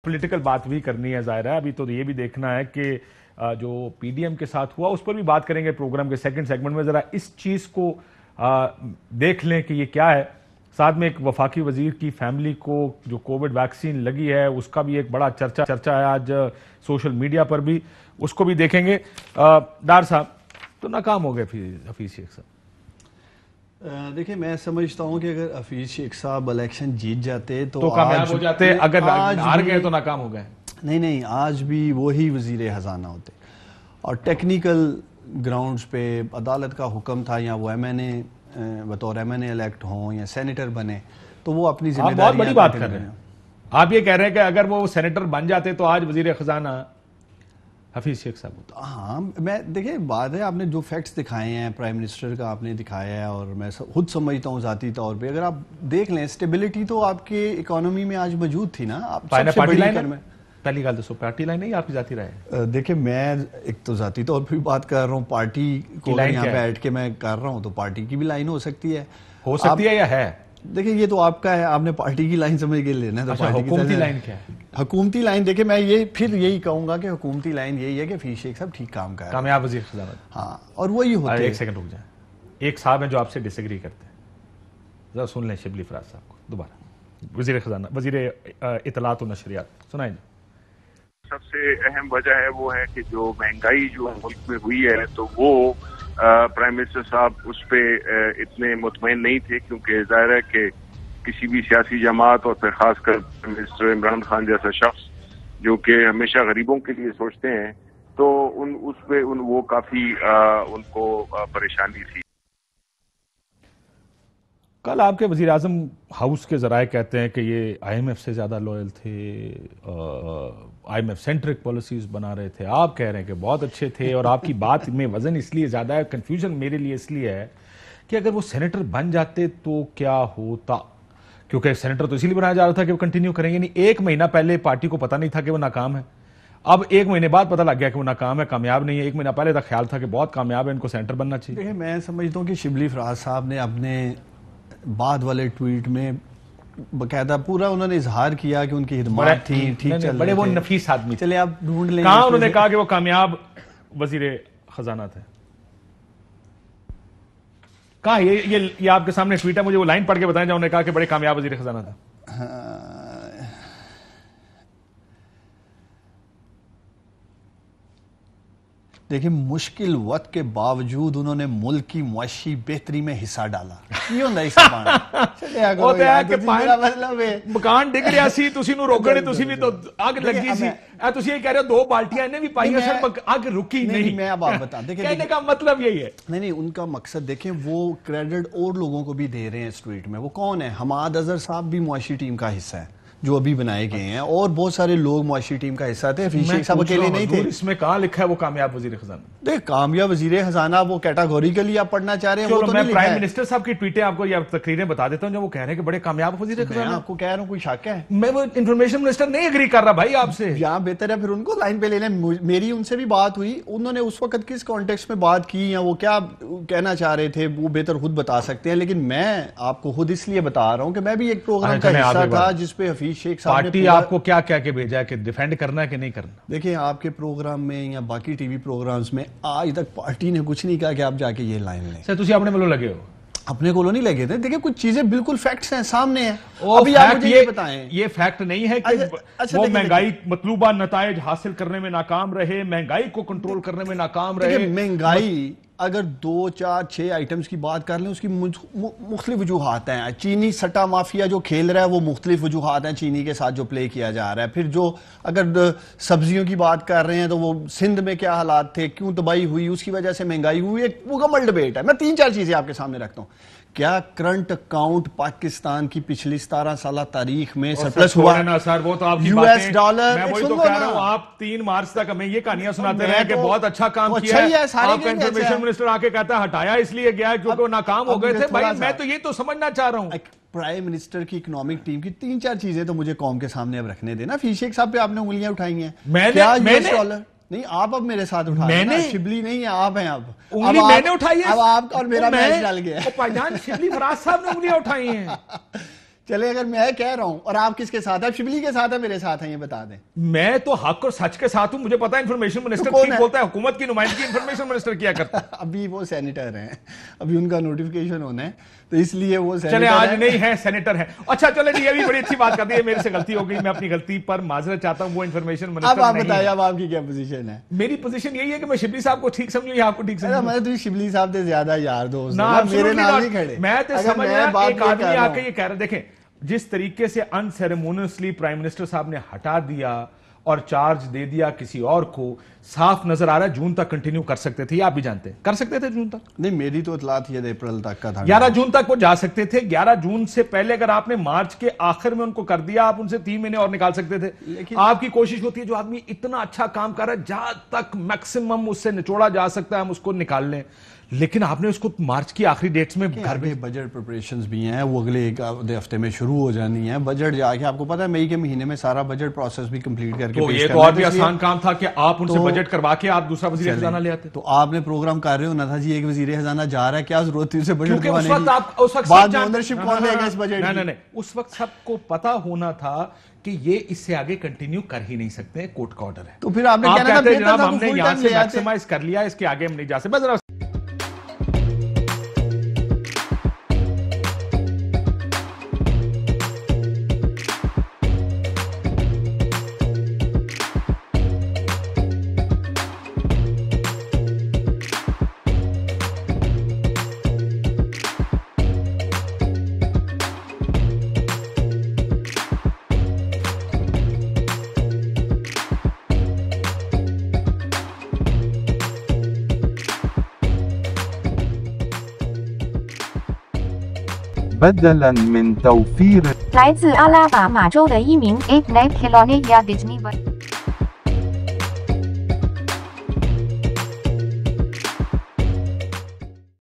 Political بات بھی کرنی ہے ظاہر ہے. ابھی تو یہ بھی دیکھنا ہے کہ جو پی ڈی ایم کے ساتھ ہوا اس پر بھی بات کریں گے پروگرام کے سیکنڈ سیگمنٹ میں. ذرا اس چیز کو دیکھ لیں کہ یہ کیا ہے. ساتھ میں ایک وفاقی وزیر کی فیملی کو جو کووڈ ویکسین لگی ہے اس کا بھی ایک بڑا چرچا ہے آج سوشل میڈیا پر بھی, اس کو بھی دیکھیں گے. ڈار صاحب تو ناکام ہو گئے حفیظ شیخ صاحب. دیکھیں میں سمجھتا ہوں کہ اگر حفیظ شیخ صاحب الیکشن جیت جاتے تو کامیاب ہو جاتے, اگر ہار گئے تو ناکام ہو گئے. نہیں آج بھی وہی وزیر خزانہ ہوتے, اور ٹیکنیکل گراؤنڈز پہ عدالت کا حکم تھا یا وہ بطور ایم این اے الیکٹ ہوں یا سینیٹر بنے تو وہ اپنی ذمہ داری. بہت بڑی بات کر رہے ہیں آپ, یہ کہہ رہے ہیں کہ اگر وہ سینیٹر بن جاتے تو آج وزیر خزانہ حفیظ شیخ صاحب ہوتا. ہاں میں دیکھیں بات ہے, آپ نے جو فیکٹس دکھائے ہیں پرائم منسٹر کا آپ نے دکھایا ہے, اور میں خود سمجھتا ہوں ذاتی طور پہ اگر آپ دیکھ لیں اسٹیبلٹی تو آپ کے اکانومی میں آج موجود تھی نا. آپ پہلی گل دسو پارٹی لائن نہیں آپ کی ذاتی رائے؟ دیکھیں میں ایک تو ذاتی طور پہ بات کر رہا ہوں, پارٹی کو یہاں بیٹھ کے میں کر رہا ہوں تو پارٹی کی بھی لائن ہو سکتی ہے یا ہے. دیکھیں یہ تو آپ کا ہے, آپ نے پارٹی کی لائن سمجھ کے لینا ہے. حکومتی لائن کیا ہے؟ حکومتی لائن دیکھیں میں پھر یہی کہوں گا کہ حکومتی لائن یہی ہے کہ حفیظ شیخ صاحب ٹھیک کام کر رہے ہیں, کامیاب وزیر خزانہ. ہاں اور وہی ہوتا ہے. ایک سیکنڈ رک جائیں, ایک صاحب ہیں جو آپ سے ڈس ایگری کرتے ہیں, ذرا سن لیں شبلی فراز صاحب کو دوبارہ. وزیر خزانہ, وزیر اطلاعات و نشریات, سنائیں. سب سے اہم وجہ ہے وہ ہے کہ جو مہنگائی جو ملک میں ہوئی ہے تو وہ پرائم منسٹر صاحب اس پہ اتنے مطمئن نہیں تھے, کیونکہ ظاہر ہے کہ کسی بھی سیاسی جماعت اور پھر خاص کر منسٹر عمران خان جیسا شخص جو کہ ہمیشہ غریبوں کے لیے سوچتے ہیں تو اس پہ وہ کافی ان کو پریشانی تھی. کل آپ کے وزیر اعظم ہاؤس کے ذرائع کہتے ہیں کہ یہ آئی ایم ایف سے زیادہ لوئل تھے, I M F centric policies بنا رہے تھے. آپ کہہ رہے ہیں کہ بہت اچھے تھے, اور آپ کی بات میں وزن اس لیے زیادہ ہے, کنفیوژن میرے لیے اس لیے ہے کہ اگر وہ سینیٹر بن جاتے تو کیا ہوتا, کیونکہ سینیٹر تو اسی لیے بنایا جا رہا تھا کہ وہ کنٹینیو کریں گے. نہیں, ایک مہینہ پہلے پارٹی کو پتہ نہیں تھا کہ وہ ناکام ہے, اب ایک مہینے بعد پتہ لگ گیا کہ وہ ناکام ہے, کامیاب نہیں ہے. ایک مہینہ پہلے تک خیال تھا کہ بہت کامیاب ہے, ان کو سینیٹر بننا چاہیے. دیکھیں میں سمجھتا ہوں کہ شبلی فراز صاحب نے اپنے بعد والے ٹویٹ میں باقاعدہ پورا انہوں نے اظہار کیا کہ ان کی خدمات تھیں, ٹھیک چل رہے تھے, بڑے وہ نفیس آدمی. چلے آپ ڈھونڈ لیں کہاں انہوں نے کہا کہ وہ کامیاب وزیر خزانہ تھے؟ کہاں یہ آپ کے سامنے ٹویٹ ہے, مجھے وہ لائن پڑھ کے بتائیں جہاں انہوں نے کہا کہ بڑے کامیاب وزیر خزانہ تھا. دیکھیں مشکل وقت کے باوجود انہوں نے ملک کی معاشی بہتری میں حصہ ڈالا. یہ ہوتا ہے مکان ڈگ رہا سی, تسی نو روکنے, تسی بھی تو آگ لگی سی, تسی یہ کہہ رہے ہو دو بالٹیاں انہیں بھی پائی ہیں سر, آگ رکی نہیں. میں اب آپ بتا دیں کہنے کا مطلب یہی ہے. نہیں ان کا مقصد دیکھیں وہ کریڈٹ اور لوگوں کو بھی دے رہے ہیں اس ٹویٹ میں. وہ کون ہے؟ حماد اظہر صاحب بھی معاشی ٹیم کا حصہ ہے جو ابھی بنائے گئے ہیں, اور بہت سارے لوگ معاشی ٹیم کا حصہ تھے. حفیظ شیخ صاحب اکیلے نہیں تھے. اس میں کہاں لکھا ہے وہ کامیاب وزیر خزانہ؟ دیکھ کامیاب وزیر خزانہ وہ کیٹاگوریکلی آپ پڑھنا چاہ رہے ہیں, وہ تو نہیں لکھا ہے. میں پرائم منسٹر صاحب کی ٹویٹیں آپ کو یا تقریریں بتا دیتا ہوں جو وہ کہہ رہے ہیں کہ بڑے کامیاب وزیر خزانہ. میں آپ کو کہہ رہا ہوں کوئی شک ہے؟ میں وہ انفارمیشن منسٹر نہیں ایگری کر رہا بھائی آپ سے. یہاں بہتر ہے پھر ان کو لائن پہ لے لیں. میری ان سے بھی بات ہوئی, انہوں نے اس وقت کس کانٹیکسٹ میں بات کی یا وہ کیا کہنا چاہ رہے تھے وہ بہتر خود بتا سکتے ہیں, لیکن میں آپ کو خود اس لیے بتا رہا ہوں کہ میں بھی ایک پروگرام کا حصہ تھا جس پہ حفیظ شیخ صاحب نے پارٹی آپ کو کیا کہہ کے بھیجا ہے کہ ڈیفینڈ کرنا ہے کہ نہیں کرنا. دیکھیں آپ کے پروگرام میں یا باقی ٹی وی پروگرامز میں آج تک پارٹی نے کچھ نہیں کہا کہ آپ جا کے یہ لائن لیں. سر تسی اپنے ملو لگے ہو, اپنے کو نہیں لگے تھے. دیکھیں کچھ چیزیں بالکل فیکٹس ہیں سامنے ہیں. ابھی آپ مجھے یہ بتائیں, یہ فیکٹ نہیں ہے کہ وہ مہنگائی مطلوبہ نتائج حاصل کرنے میں ناکام رہے, مہنگائی کو کنٹرول کرنے میں ناکام رہے. مہنگائی اگر 2 4 6 آئٹمز کی بات کر لیں اس کی مختلف وجوہات ہیں. چینی سٹا مافیا جو کھیل رہا ہے وہ مختلف وجوہات ہیں چینی کے ساتھ جو پلے کیا جا رہا ہے. پھر جو اگر سبزیوں کی بات کر رہے ہیں تو وہ سندھ میں کیا حالات تھے, کیوں تباہی ہوئی, اس کی وجہ سے مہنگائی ہوئی, ایک مکمل ڈیبیٹ ہے. میں 3 4 چیزیں آپ کے سامنے رکھتا ہوں. کیا کرنٹ اکاؤنٹ پاکستان کی پچھلی 17 سالہ تاریخ میں سرپلس ہوا ہے؟ وہ تو آپ کی US ڈالر. میں وہی تو کہہ رہا ہوں, آپ 3 مارچ تک ہمیں یہ کہانیاں سناتے رہے کہ بہت اچھا کام کیا ہے. آپ کا انفارمیشن منسٹر آ کے کہتا ہے ہٹایا اس لیے گیا کیونکہ وہ ناکام ہو گئے تھے. بھائی میں تو یہ تو سمجھنا چاہ رہا ہوں. پرائم منسٹر کی اکنامک ٹیم کی 3 4 چیزیں تو مجھے قوم کے سامنے اب رکھنے دینا. حفیظ شیخ صاحب پہ آپ نے انگلیاں اٹھائی ہیں. کیا US ڈالر نہیں, آپ اب میرے ساتھ اٹھائیں. میں نے شبلی نہیں ہے, آپ ہیں. اب انگلی میں نے اٹھائی ہے, اب آپ کا اور میرا میچ ڈل گیا. پائیدان شبلی فراز صاحب نے انگلیاں اٹھائی ہیں. چلے اگر میں کہہ رہا ہوں اور آپ کس کے ساتھ ہیں؟ آپ شبلی کے ساتھ ہیں میرے ساتھ ہیں؟ یہ بتا دیں. میں تو حق اور سچ کے ساتھ ہوں. مجھے پتا ہے انفارمیشن منسٹر ٹھیک بولتا ہے, حکومت کی نمائندگی انفارمیشن منسٹر کیا کرتا ہے. ابھی وہ سینیٹر ہیں, ابھی ان کا نوٹیفیکیشن ہونا ہے تو اس لیے وہ چلے آج نہیں ہے, سینیٹر ہے. اچھا چلے یہ بھی بڑی اچھی بات کر دی ہے, میرے سے غلطی ہو گئی, میں اپنی غلطی پر معذرت چاہتا ہوں. وہ انفارمیشن منسٹر اب آپ بتائیں اب آپ کی کیا پوزیشن ہے؟ میری پوزیشن یہی ہے کہ میں شبلی صاحب کو ٹھیک سمجھوں یا آپ کو ٹھیک سمجھوں. میں تو شبلی صاحب سے زیادہ یار دوست میرے نام نہیں کھڑے. میں تو سمجھ رہا ایک آدمی آ کے یہ کہہ رہا, دیکھیں جس طریقے سے ان سیریمونیسلی پرائم منسٹر صاحب نے ہٹا دیا اور چارج دے دیا کسی اور کو, صاف نظر آ رہا ہے جون تک کنٹینیو کر سکتے تھے. آپ بھی جانتے ہیں کر سکتے تھے جون تک. نہیں میری تو اطلاع تھی اپریل تک کا تھا, 11 جون تک وہ جا سکتے تھے. 11 جون سے پہلے اگر آپ نے مارچ کے آخر میں ان کو کر دیا, آپ ان سے 3 مہینے اور نکال سکتے تھے. آپ کی کوشش ہوتی ہے جو آدمی اتنا اچھا کام کر رہا ہے جہاں تک میکسیمم اس سے نچوڑا جا سکتا ہے ہم اس کو نکال لیں, لیکن آپ نے اس کو مارچ کی آخری ڈیٹس میں گھر میں بجٹ پریپریشنز بھی ہیں, وہ اگلے ایک ہفتے میں شروع ہو جانی ہیں. بجٹ جا کے آپ کو پتا ہے مئی کے مہینے میں سارا بجٹ پروسیس بھی کمپلیٹ کر کے تو یہ تو اور بھی آسان کام تھا کہ آپ ان سے بجٹ کروا کے آپ دوسرا وزیر خزانہ لے آتے. تو آپ نے پروگرام کر رہے ہونا تھا جی ایک وزیر خزانہ جا رہا ہے, کیا ضرورت تھی اسے بجٹ کروانے کی؟ بعد میں اونرشپ کون لے گا اس بجٹ کی؟ نہیں, اس وقت سب کو پتا ہونا تھا کہ یہ اس سے آگے کنٹینیو کر ہی نہیں سکتے, کورٹ کا آرڈر ہے. تو پھر آپ نے کہنا تھا جناب ہم نے یہاں سے میکسیمائز کر لیا, اس کے آگے ہم نہیں جا سکتے. بس بدلاً من توفير 来自阿拉巴马州的一名 Ape Nike Khilone ya Disney